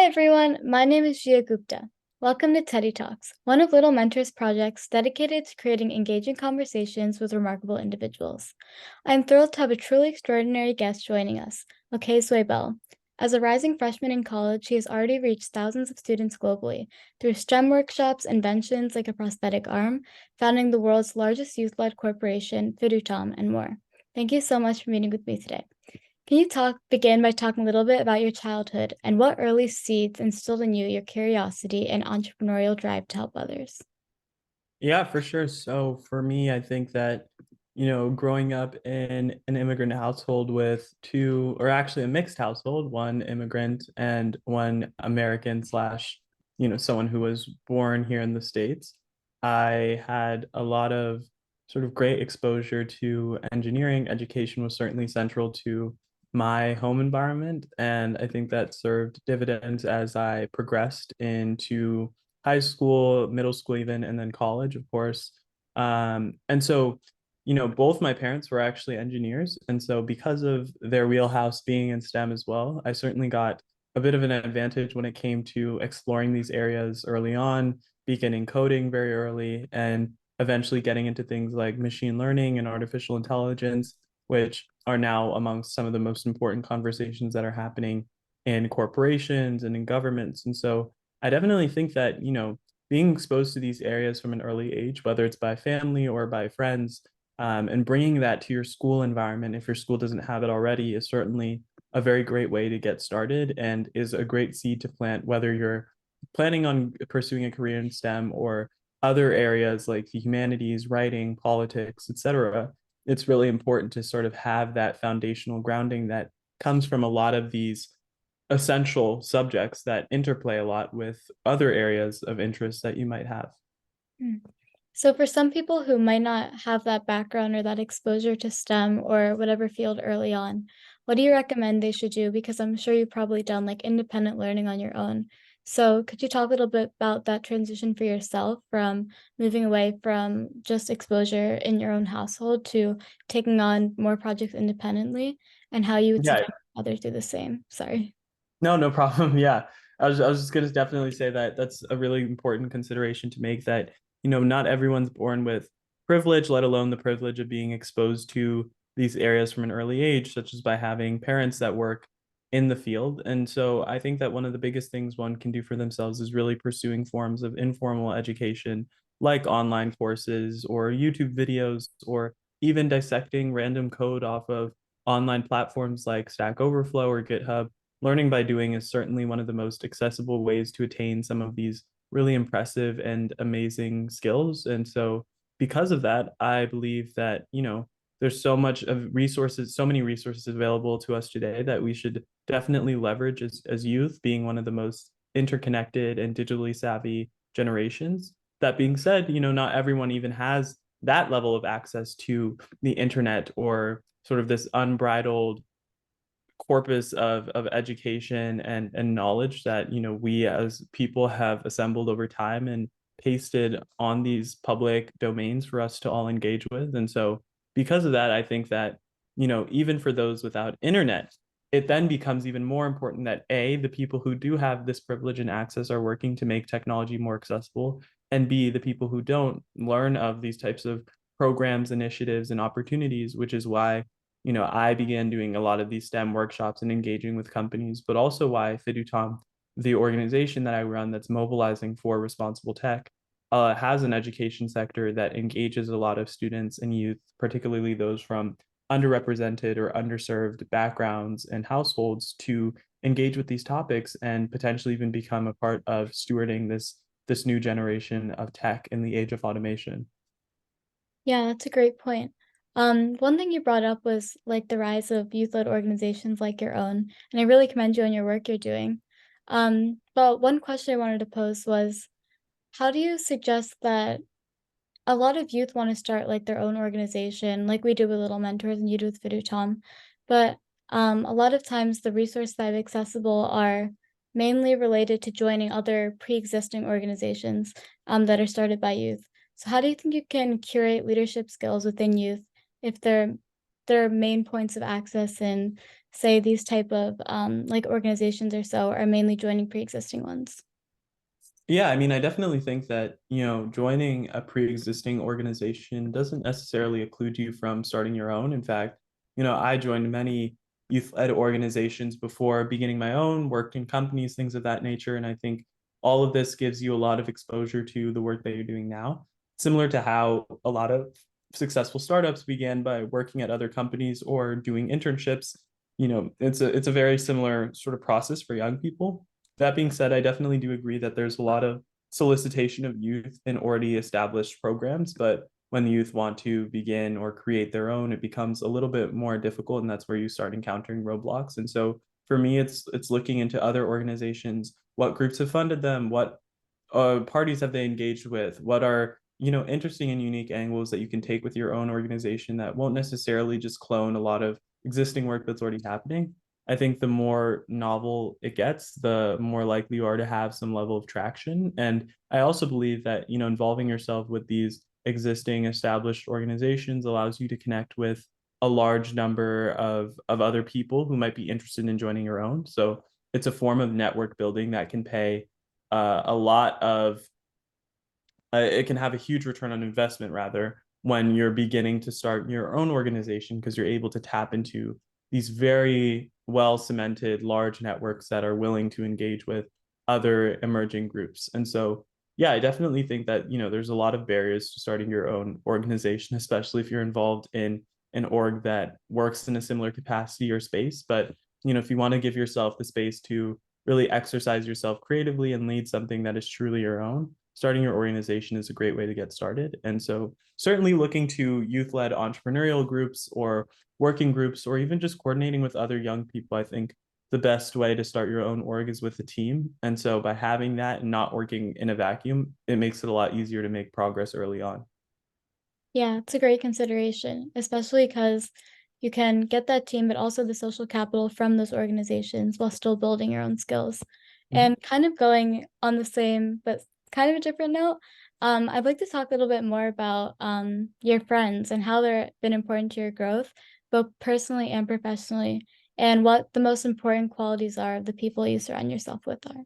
Hi everyone, my name is Jia Gupta. Welcome to Teddy Talks, one of Little Mentors projects dedicated to creating engaging conversations with remarkable individuals. I am thrilled to have a truly extraordinary guest joining us, Okezue Bell. As a rising freshman in college, she has already reached thousands of students globally through STEM workshops, inventions like a prosthetic arm, founding the world's largest youth-led corporation, Fidutom, and more. Thank you so much for meeting with me today. Can you begin by talking a little bit about your childhood and what early seeds instilled in you your curiosity and entrepreneurial drive to help others? Yeah, for sure. So for me, I think that, growing up in an immigrant household with two, or actually a mixed household, one immigrant and one American slash, someone who was born here in the States, I had a lot of sort of great exposure to engineering. Education was certainly central to my home environment. And I think that served dividends as I progressed into high school, middle school, even, and then college, of course. And so, both my parents were actually engineers. And so, because of their wheelhouse being in STEM as well, I certainly got a bit of an advantage when it came to exploring these areas early on, beginning coding very early, and eventually getting into things like machine learning and artificial intelligence, which are now amongst some of the most important conversations that are happening in corporations and in governments. And so, I definitely think that, being exposed to these areas from an early age, whether it's by family or by friends, and bringing that to your school environment, if your school doesn't have it already, is certainly a very great way to get started and is a great seed to plant, whether you're planning on pursuing a career in STEM or other areas like the humanities, writing, politics, etc. It's really important to sort of have that foundational grounding that comes from a lot of these essential subjects that interplay a lot with other areas of interest that you might have. Hmm. So, for some people who might not have that background or that exposure to STEM or whatever field early on, what do you recommend they should do? Because I'm sure you've probably done like independent learning on your own. So, could you talk a little bit about that transition for yourself from moving away from just exposure in your own household to taking on more projects independently and how you would Yeah, suggest others do the same? Sorry. no problem. Yeah. I was just going to definitely say that that's a really important consideration to make that, not everyone's born with privilege, let alone the privilege of being exposed to these areas from an early age, such as by having parents that work in the field. And so I think that one of the biggest things one can do for themselves is really pursuing forms of informal education, like online courses or YouTube videos, or even dissecting random code off of online platforms like Stack Overflow or GitHub. Learning by doing is certainly one of the most accessible ways to attain some of these really impressive and amazing skills. And so, because of that, I believe that, there's so much of resources, so many resources available to us today that we should definitely leverage as youth, being one of the most interconnected and digitally savvy generations. That being said, not everyone even has that level of access to the internet or sort of this unbridled corpus of education and knowledge that we as people have assembled over time and pasted on these public domains for us to all engage with. And so because of that, I think that even for those without internet, it then becomes even more important that A, the people who do have this privilege and access are working to make technology more accessible, and B, the people who don't learn of these types of programs, initiatives, and opportunities, which is why I began doing a lot of these STEM workshops and engaging with companies, but also why Fidutom, the organization that I run that's mobilizing for responsible tech, has an education sector that engages a lot of students and youth, particularly those from underrepresented or underserved backgrounds and households, to engage with these topics and potentially even become a part of stewarding this new generation of tech in the age of automation. Yeah, that's a great point. One thing you brought up was like the rise of youth-led organizations like your own, and I really commend you on your work you're doing. But one question I wanted to pose was, how do you suggest that a lot of youth want to start like their own organization, like we do with Little Mentors and you do with Fidu Tom, but a lot of times the resources that are accessible are mainly related to joining other pre-existing organizations that are started by youth. So how do you think you can curate leadership skills within youth if their main points of access and say these type of like organizations or so are mainly joining pre-existing ones? Yeah, I mean, I definitely think that, joining a pre-existing organization doesn't necessarily occlude you from starting your own. In fact, I joined many youth-led organizations before beginning my own, worked in companies, things of that nature. And I think all of this gives you a lot of exposure to the work that you're doing now, similar to how a lot of successful startups began by working at other companies or doing internships. It's a very similar sort of process for young people. That being said, I definitely do agree that there's a lot of solicitation of youth in already established programs, but when the youth want to begin or create their own, it becomes a little bit more difficult, and that's where you start encountering roadblocks. And so for me, it's looking into other organizations, what groups have funded them, what parties have they engaged with, what are interesting and unique angles that you can take with your own organization that won't necessarily just clone a lot of existing work that's already happening. I think the more novel it gets, the more likely you are to have some level of traction. And I also believe that, involving yourself with these existing established organizations allows you to connect with a large number of other people who might be interested in joining your own. So it's a form of network building that can pay a lot of it can have a huge return on investment rather when you're beginning to start your own organization because you're able to tap into these very well cemented large networks that are willing to engage with other emerging groups. And so, yeah, I definitely think that, there's a lot of barriers to starting your own organization, especially if you're involved in an org that works in a similar capacity or space. But, if you want to give yourself the space to really exercise yourself creatively and lead something that is truly your own, starting your organization is a great way to get started. And so, certainly looking to youth led entrepreneurial groups or working groups, or even just coordinating with other young people, I think the best way to start your own org is with a team. And so, by having that and not working in a vacuum, it makes it a lot easier to make progress early on. Yeah, it's a great consideration, especially because you can get that team, but also the social capital from those organizations while still building your own skills. Mhm. And kind of going on the same, but kind of a different note, I'd like to talk a little bit more about your friends and how they've been important to your growth, both personally and professionally, and what the most important qualities are of the people you surround yourself with are.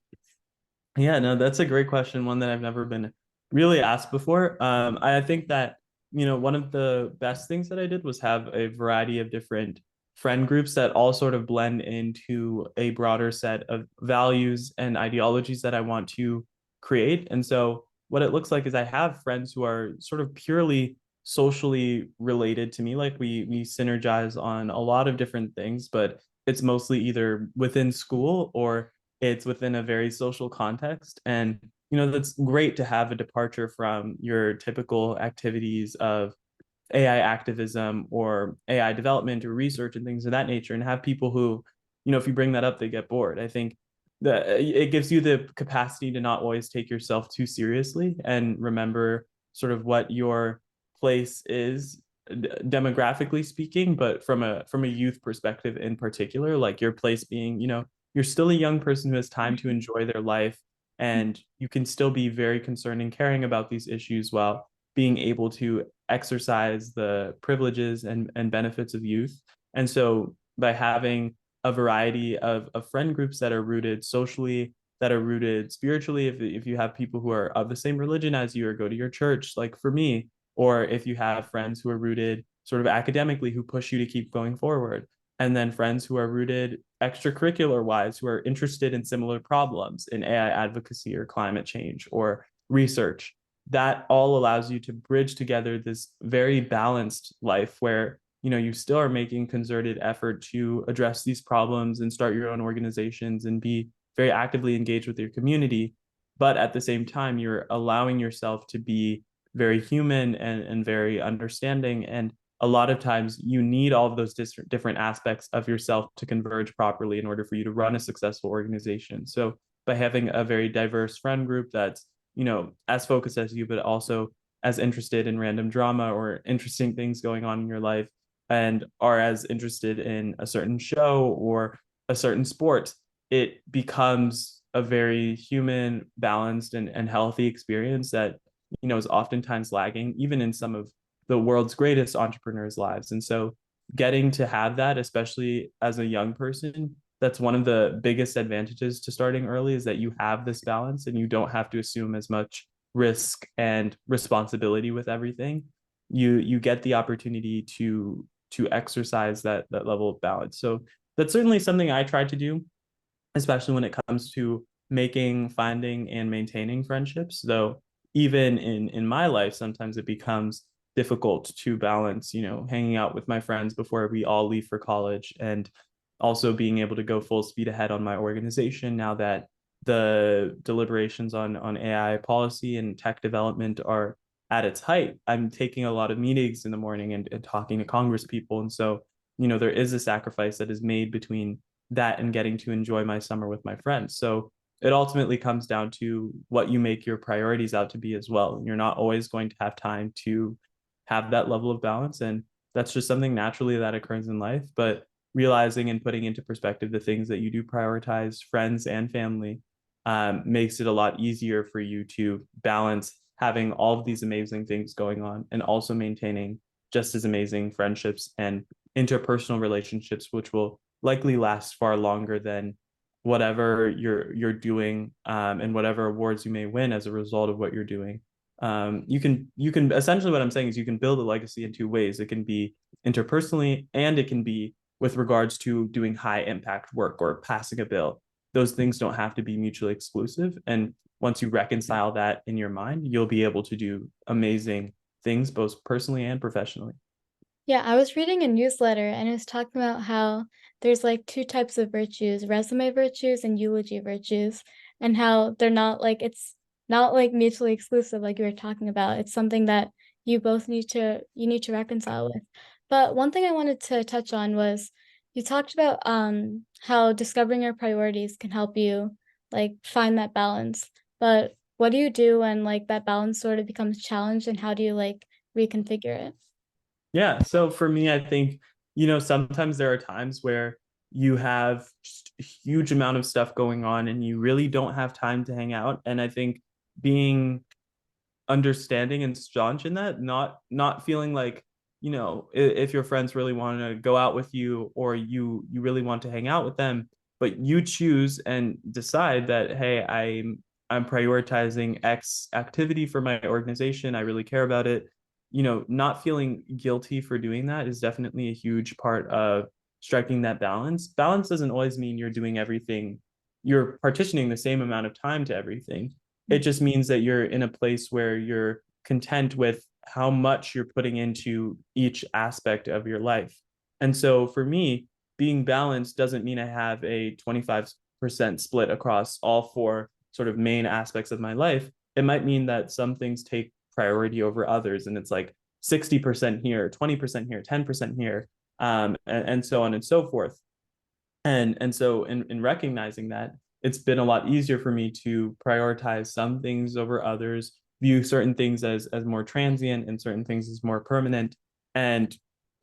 Yeah, no, that's a great question, one that I've never been really asked before. I think that, one of the best things that I did was have a variety of different friend groups that all sort of blend into a broader set of values and ideologies that I want to create. And so what it looks like is I have friends who are sort of purely socially related to me. Like we synergize on a lot of different things, but it's mostly either within school or it's within a very social context. And, that's great to have a departure from your typical activities of AI activism or AI development or research and things of that nature, and have people who, if you bring that up, they get bored. I think that it gives you the capacity to not always take yourself too seriously and remember sort of what your place is demographically speaking, but from a youth perspective in particular, like your place being, you're still a young person who has time to enjoy their life, and you can still be very concerned and caring about these issues while being able to exercise the privileges and benefits of youth. And so by having a variety of friend groups that are rooted socially, that are rooted spiritually, if you have people who are of the same religion as you or go to your church, like for me, or if you have friends who are rooted sort of academically who push you to keep going forward, and then friends who are rooted extracurricular wise who are interested in similar problems in AI advocacy or climate change or research, that all allows you to bridge together this very balanced life where you still are making concerted effort to address these problems and start your own organizations and be very actively engaged with your community, but at the same time you're allowing yourself to be very human and very understanding. And a lot of times you need all of those different aspects of yourself to converge properly in order for you to run a successful organization. So by having a very diverse friend group that's as focused as you, but also as interested in random drama or interesting things going on in your life, and are as interested in a certain show or a certain sport, it becomes a very human, balanced, and healthy experience that, is oftentimes lagging, even in some of the world's greatest entrepreneurs' lives. And so getting to have that, especially as a young person, that's one of the biggest advantages to starting early, is that you have this balance and you don't have to assume as much risk and responsibility with everything. You get the opportunity to exercise that level of balance. So that's certainly something I try to do, especially when it comes to making, finding, and maintaining friendships. Though even in my life, sometimes it becomes difficult to balance, hanging out with my friends before we all leave for college, and also being able to go full speed ahead on my organization now that the deliberations on AI policy and tech development are at its height. I'm taking a lot of meetings in the morning and talking to Congress people. And so, there is a sacrifice that is made between that and getting to enjoy my summer with my friends. So it ultimately comes down to what you make your priorities out to be as well. You're not always going to have time to have that level of balance. And that's just something naturally that occurs in life. But realizing and putting into perspective the things that you do prioritize, friends and family, makes it a lot easier for you to balance having all of these amazing things going on and also maintaining just as amazing friendships and interpersonal relationships, which will likely last far longer than whatever you're doing, and whatever awards you may win as a result of what you're doing. You can essentially, what I'm saying is, you can build a legacy in two ways. It can be interpersonally, and it can be with regards to doing high impact work or passing a bill. Those things don't have to be mutually exclusive. And once you reconcile that in your mind, you'll be able to do amazing things both personally and professionally. Yeah, I was reading a newsletter and it was talking about how there's like two types of virtues, resume virtues and eulogy virtues, and how they're not like it's not like mutually exclusive like you were talking about. It's something that you need to reconcile with. But one thing I wanted to touch on was you talked about how discovering your priorities can help you like find that balance. But what do you do when like that balance sort of becomes challenged and how do you like reconfigure it? Yeah. So for me, I think, sometimes there are times where you have just a huge amount of stuff going on and you really don't have time to hang out. And I think being understanding and staunch in that, not feeling like, if your friends really want to go out with you, or you really want to hang out with them, but you choose and decide that, hey, I'm prioritizing X activity for my organization, I really care about it. Not feeling guilty for doing that is definitely a huge part of striking that balance. Doesn't always mean you're doing everything, you're partitioning the same amount of time to everything. It just means that you're in a place where you're content with how much you're putting into each aspect of your life. And so for me, being balanced doesn't mean I have a 25% split across all four sort of main aspects of my life. It might mean that some things take priority over others, and it's like 60% here, 20% here, 10% here, and so on and so forth. And so in recognizing that, it's been a lot easier for me to prioritize some things over others, view certain things as more transient and certain things as more permanent, and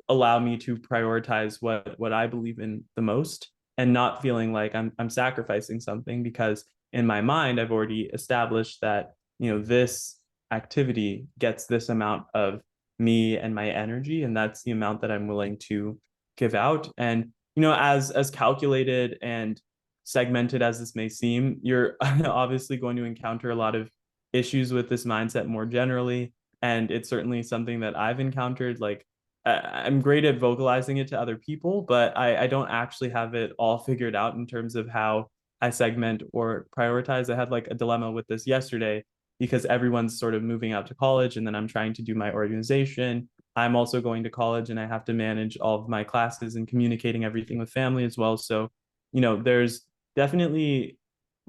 allow me to prioritize what I believe in the most, and not feeling like I'm sacrificing something, because in my mind I've already established that, this activity gets this amount of me and my energy, and that's the amount that I'm willing to give out. And as calculated and segmented as this may seem, you're obviously going to encounter a lot of issues with this mindset more generally. And it's certainly something that I've encountered. Like, I'm great at vocalizing it to other people, but I don't actually have it all figured out in terms of how I segment or prioritize. I had like a dilemma with this yesterday, because everyone's sort of moving out to college, and then I'm trying to do my organization. I'm also going to college and I have to manage all of my classes and communicating everything with family as well. So, there's definitely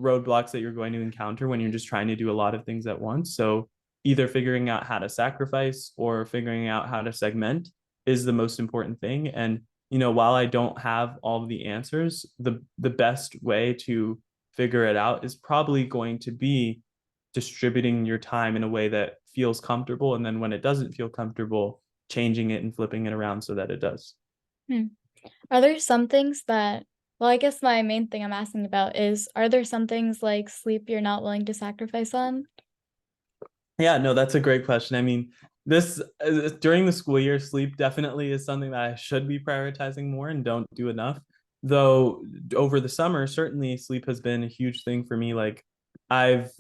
roadblocks that you're going to encounter when you're just trying to do a lot of things at once. So, either figuring out how to sacrifice or figuring out how to segment is the most important thing. And, while I don't have all of the answers, the best way to figure it out is probably going to be distributing your time in a way that feels comfortable. And then when it doesn't feel comfortable, changing it and flipping it around so that it does. Hmm. Are there some things that well, I guess my main thing I'm asking about is, are there some things like sleep you're not willing to sacrifice on? Yeah, no, that's a great question. I mean, this during the school year, sleep definitely is something that I should be prioritizing more and don't do enough. Though over the summer, certainly sleep has been a huge thing for me. Like I've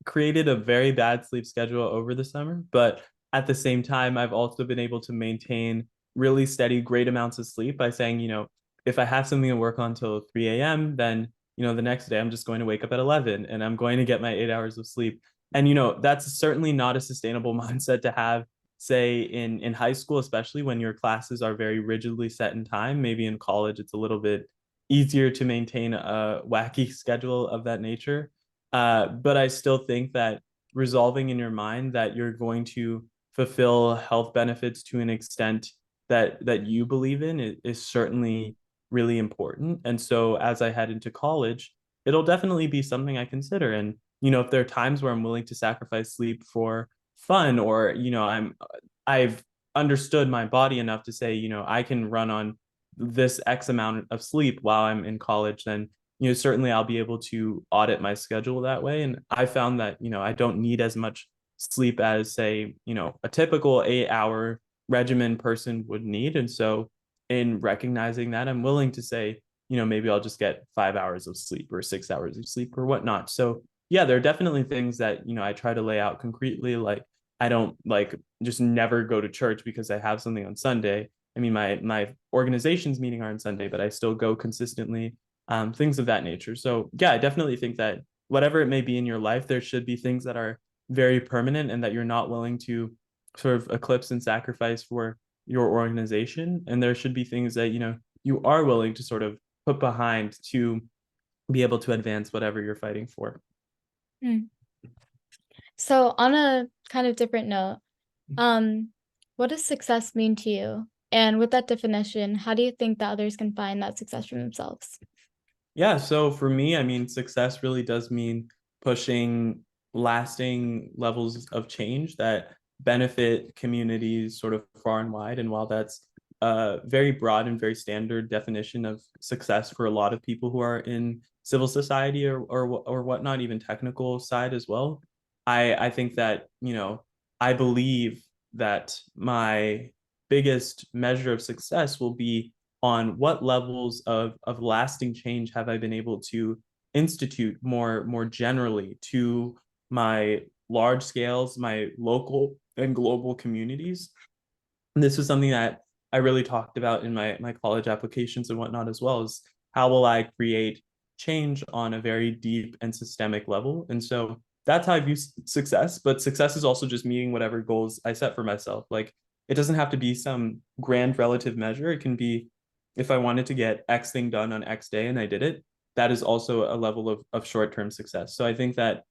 created a very bad sleep schedule over the summer, but at the same time, I've also been able to maintain really steady, great amounts of sleep by saying, if I have something to work on till 3 a.m., then, the next day I'm just going to wake up at 11 and I'm going to get my 8 hours of sleep. And, that's certainly not a sustainable mindset to have, say, in high school, especially when your classes are very rigidly set in time. Maybe in college, it's a little bit easier to maintain a wacky schedule of that nature. But I still think that resolving in your mind that you're going to fulfill health benefits to an extent that you believe in is certainly really important. And so as I head into college, it'll definitely be something I consider. And if there are times where I'm willing to sacrifice sleep for fun, or I've understood my body enough to say, I can run on this X amount of sleep while I'm in college, then certainly I'll be able to audit my schedule that way. And I found that, I don't need as much sleep as, say, a typical 8 hour regimen person would need. And so, in recognizing that, I'm willing to say, maybe I'll just get 5 hours of sleep or 6 hours of sleep or whatnot. So, yeah, there are definitely things that, I try to lay out concretely. Like, I don't like just never go to church because I have something on Sunday. I mean, my organization's meeting are on Sunday, but I still go consistently, things of that nature. So yeah, I definitely think that whatever it may be in your life, there should be things that are very permanent and that you're not willing to sort of eclipse and sacrifice for your organization. And there should be things that, you are willing to sort of put behind to be able to advance whatever you're fighting for. Mm. So on a kind of different note, um, what does success mean to you? And with that definition, how do you think that others can find that success for themselves? Yeah, so for me, I mean, success really does mean pushing lasting levels of change that benefit communities sort of far and wide. And while that's a very broad and very standard definition of success for a lot of people who are in civil society or whatnot, even technical side as well, I think that, I believe that my biggest measure of success will be on what levels of lasting change have I been able to institute more generally to my large scales, my local and global communities. And this was something that I really talked about in my college applications and whatnot as well, is how will I create change on a very deep and systemic level. And so that's how I view success. But success is also just meeting whatever goals I set for myself. Like it doesn't have to be some grand relative measure. It can be if I wanted to get X thing done on X day and I did it, that is also a level of short-term success. So I think that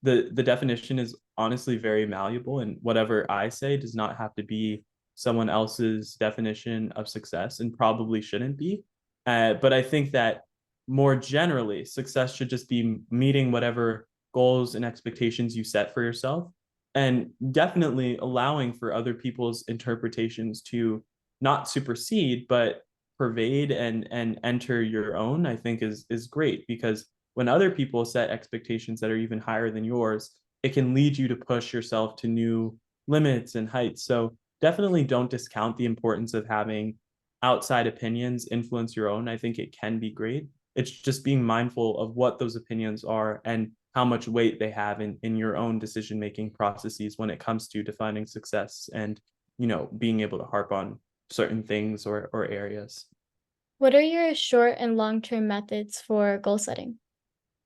the definition is honestly very malleable, and whatever I say does not have to be someone else's definition of success and probably shouldn't be. But I think that more generally, success should just be meeting whatever goals and expectations you set for yourself, and definitely allowing for other people's interpretations to not supersede, but pervade and enter your own. I think is great, because when other people set expectations that are even higher than yours, it can lead you to push yourself to new limits and heights. So definitely don't discount the importance of having outside opinions influence your own. I think it can be great. It's just being mindful of what those opinions are and how much weight they have in your own decision making processes when it comes to defining success and being able to harp on certain things or areas. What are your short and long-term methods for goal setting?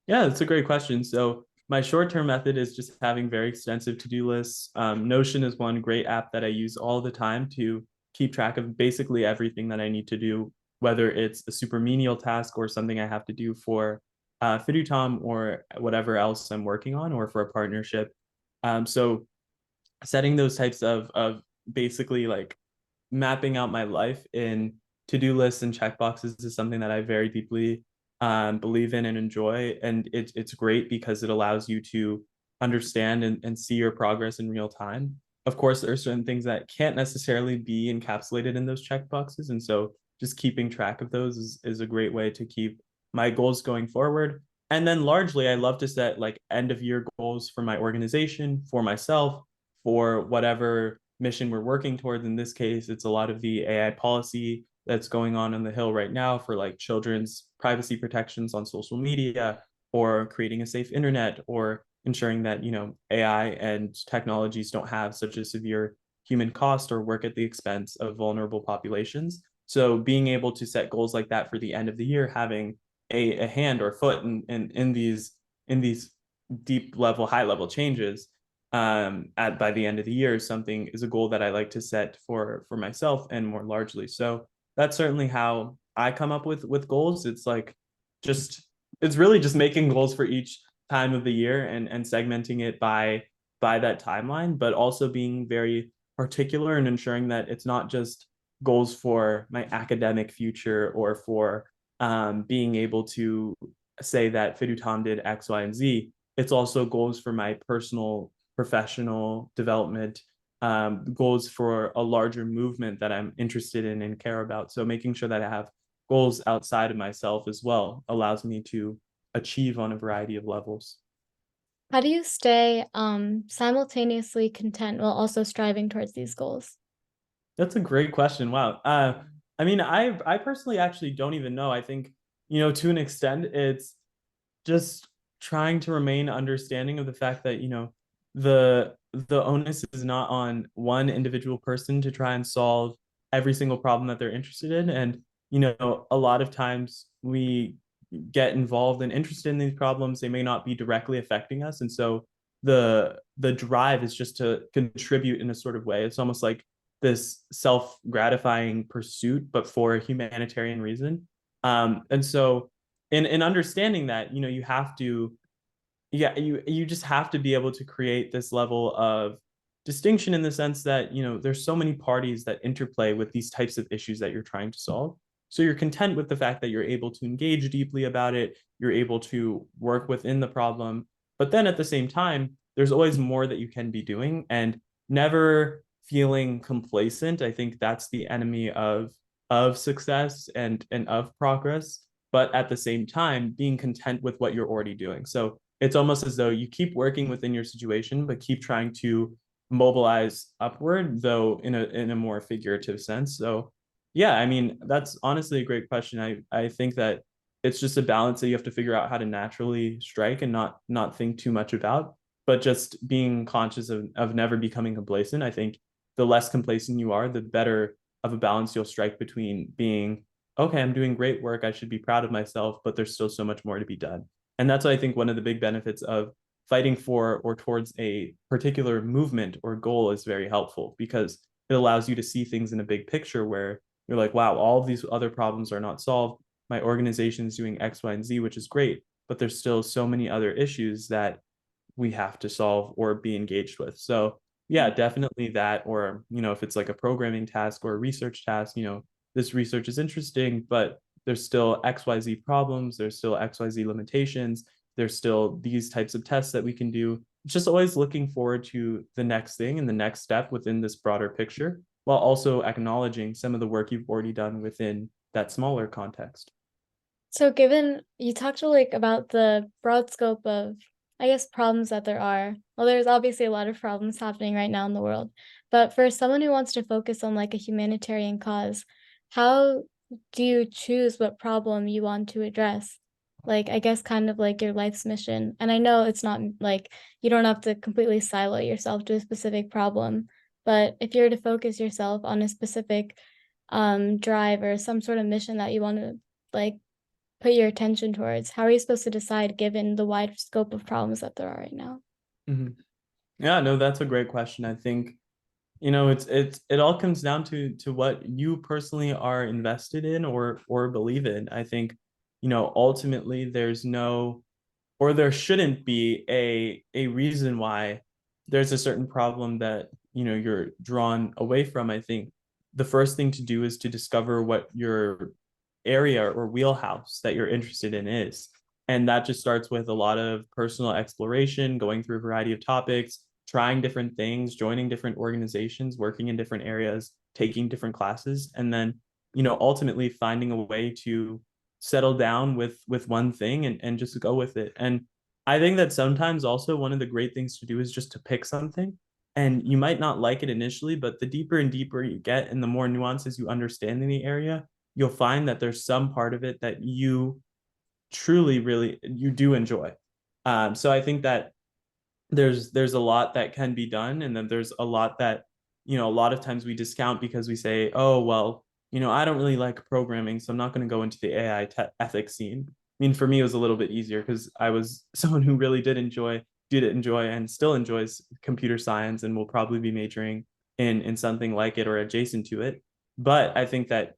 Yeah, that's a great question. So my short-term method is just having very extensive to-do lists. Notion is one great app that I use all the time to keep track of basically everything that I need to do, whether it's a super menial task or something I have to do for Fidutom or whatever else I'm working on or for a partnership. So setting those types of basically like mapping out my life in to-do lists and checkboxes is something that I very deeply believe in and enjoy. And it's great because it allows you to understand and see your progress in real time. Of course, there are certain things that can't necessarily be encapsulated in those checkboxes. And so just keeping track of those is a great way to keep my goals going forward. And then largely, I love to set like end of year goals for my organization, for myself, for whatever mission we're working towards. In this case, it's a lot of the AI policy that's going on the Hill right now for like children's privacy protections on social media, or creating a safe internet, or ensuring that, AI and technologies don't have such a severe human cost or work at the expense of vulnerable populations. So being able to set goals like that for the end of the year, having a hand or foot in these deep level, high level changes at by the end of the year, something is a goal that I like to set for myself and more largely. So that's certainly how I come up with goals. It's like just it's really just making goals for each time of the year, and segmenting it by that timeline, but also being very particular and ensuring that it's not just goals for my academic future, or for being able to say that Fidutam did X, Y, and Z. It's also goals for my personal professional development, goals for a larger movement that I'm interested in and care about. So making sure that I have goals outside of myself as well allows me to achieve on a variety of levels. How do you stay simultaneously content while also striving towards these goals? That's a great question. Wow. I mean, I personally actually don't even know. I think, to an extent, it's just trying to remain understanding of the fact that, the onus is not on one individual person to try and solve every single problem that they're interested in. And, a lot of times we get involved and interested in these problems, they may not be directly affecting us. And so the drive is just to contribute in a sort of way. It's almost like this self-gratifying pursuit, but for a humanitarian reason. And so in understanding that, you have to, yeah, you just have to be able to create this level of distinction, in the sense that, there's so many parties that interplay with these types of issues that you're trying to solve. So you're content with the fact that you're able to engage deeply about it, you're able to work within the problem, but then at the same time, there's always more that you can be doing, and never feeling complacent. I think that's the enemy of success and of progress, but at the same time being content with what you're already doing. So it's almost as though you keep working within your situation, but keep trying to mobilize upward, though in a more figurative sense. So yeah, I mean, that's honestly a great question. I think that it's just a balance that you have to figure out how to naturally strike, and not think too much about, but just being conscious of never becoming complacent. I think the less complacent you are, the better of a balance you'll strike between being, okay, I'm doing great work, I should be proud of myself, but there's still so much more to be done. And that's why I think one of the big benefits of fighting for or towards a particular movement or goal is very helpful, because it allows you to see things in a big picture, where you're like, wow, all of these other problems are not solved. My organization is doing X, Y, and Z, which is great, but there's still so many other issues that we have to solve or be engaged with. So yeah, definitely that. Or, if it's like a programming task or a research task, this research is interesting, but there's still XYZ problems, there's still XYZ limitations, there's still these types of tests that we can do. It's just always looking forward to the next thing and the next step within this broader picture, while also acknowledging some of the work you've already done within that smaller context. So given you talked like about the broad scope of, I guess, problems that there are. Well, there's obviously a lot of problems happening right now in the world. But for someone who wants to focus on like a humanitarian cause, how do you choose what problem you want to address? Like, I guess kind of like your life's mission. And I know it's not like you don't have to completely silo yourself to a specific problem, but if you're to focus yourself on a specific drive or some sort of mission that you want to like put your attention towards? How are you supposed to decide given the wide scope of problems that there are right now? Mhm. Yeah, no, that's a great question. I think, it all comes down to what you personally are invested in or believe in. I think, ultimately there's no, or there shouldn't be a reason why there's a certain problem that, you're drawn away from. I think the first thing to do is to discover what your area or wheelhouse that you're interested in is. And that just starts with a lot of personal exploration, going through a variety of topics, trying different things, joining different organizations, working in different areas, taking different classes, and then, ultimately finding a way to settle down with one thing and just go with it. And I think that sometimes also one of the great things to do is just to pick something. And you might not like it initially, but the deeper and deeper you get and the more nuances you understand in the area, you'll find that there's some part of it that you truly really you do enjoy. So I think that there's a lot that can be done, and then there's a lot that, a lot of times we discount because we say, oh well, I don't really like programming, so I'm not going to go into the ethics scene. I mean, for me it was a little bit easier because I was someone who really did enjoy and still enjoys computer science, and will probably be majoring in something like it or adjacent to it. But I think that,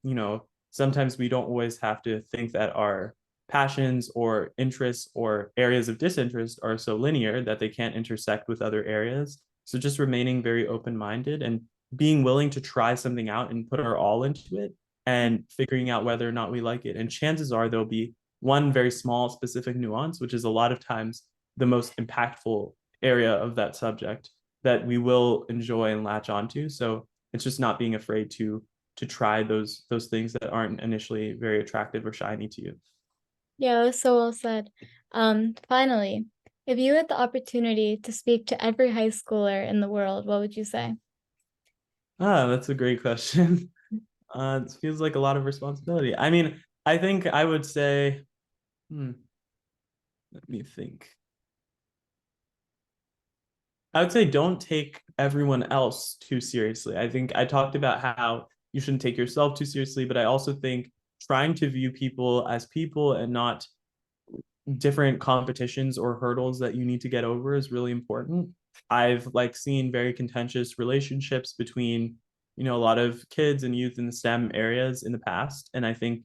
sometimes we don't always have to think that our passions or interests or areas of disinterest are so linear that they can't intersect with other areas. So just remaining very open minded and being willing to try something out and put our all into it and figuring out whether or not we like it. And chances are there'll be one very small specific nuance, which is a lot of times the most impactful area of that subject, that we will enjoy and latch onto. So it's just not being afraid to try those things that aren't initially very attractive or shiny to you. Yeah, it was so well said. Finally, if you had the opportunity to speak to every high schooler in the world, what would you say? That's a great question. It feels like a lot of responsibility. I mean, I think I would say, let me think. I would say don't take everyone else too seriously. I think I talked about how you shouldn't take yourself too seriously, but I also think trying to view people as people and not different competitions or hurdles that you need to get over is really important. I've like seen very contentious relationships between, a lot of kids and youth in the STEM areas in the past, and I think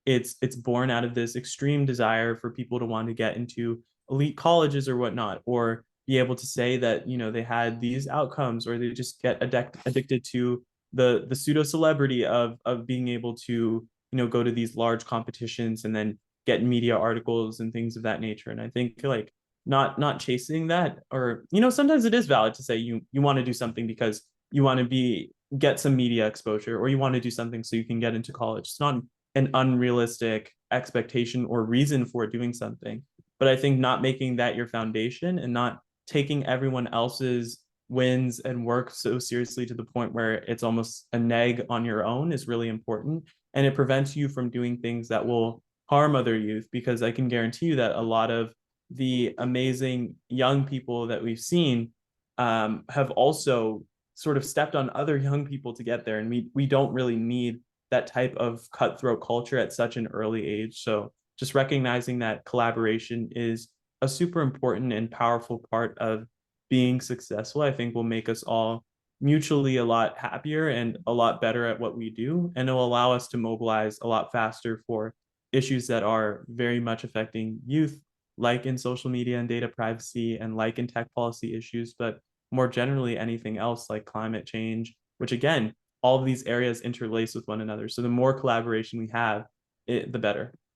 it's born out of this extreme desire for people to want to get into elite colleges or whatnot, or be able to say that, they had these outcomes, or they just get addicted to the pseudo celebrity of being able to, go to these large competitions and then get media articles and things of that nature. And I think like not chasing that, or, sometimes it is valid to say you want to do something because you want to be get some media exposure, or you want to do something so you can get into college. It's not an unrealistic expectation or reason for doing something. But I think not making that your foundation and not taking everyone else's wins and work so seriously to the point where it's almost a neg on your own is really important. And it prevents you from doing things that will harm other youth, because I can guarantee you that a lot of the amazing young people that we've seen, have also sort of stepped on other young people to get there. And we don't really need that type of cutthroat culture at such an early age. So just recognizing that collaboration is a super important and powerful part of being successful, I think will make us all mutually a lot happier and a lot better at what we do. And it'll allow us to mobilize a lot faster for issues that are very much affecting youth, like in social media and data privacy, and like in tech policy issues, but more generally, anything else like climate change, which again, all of these areas interlace with one another. So the more collaboration we have, the better.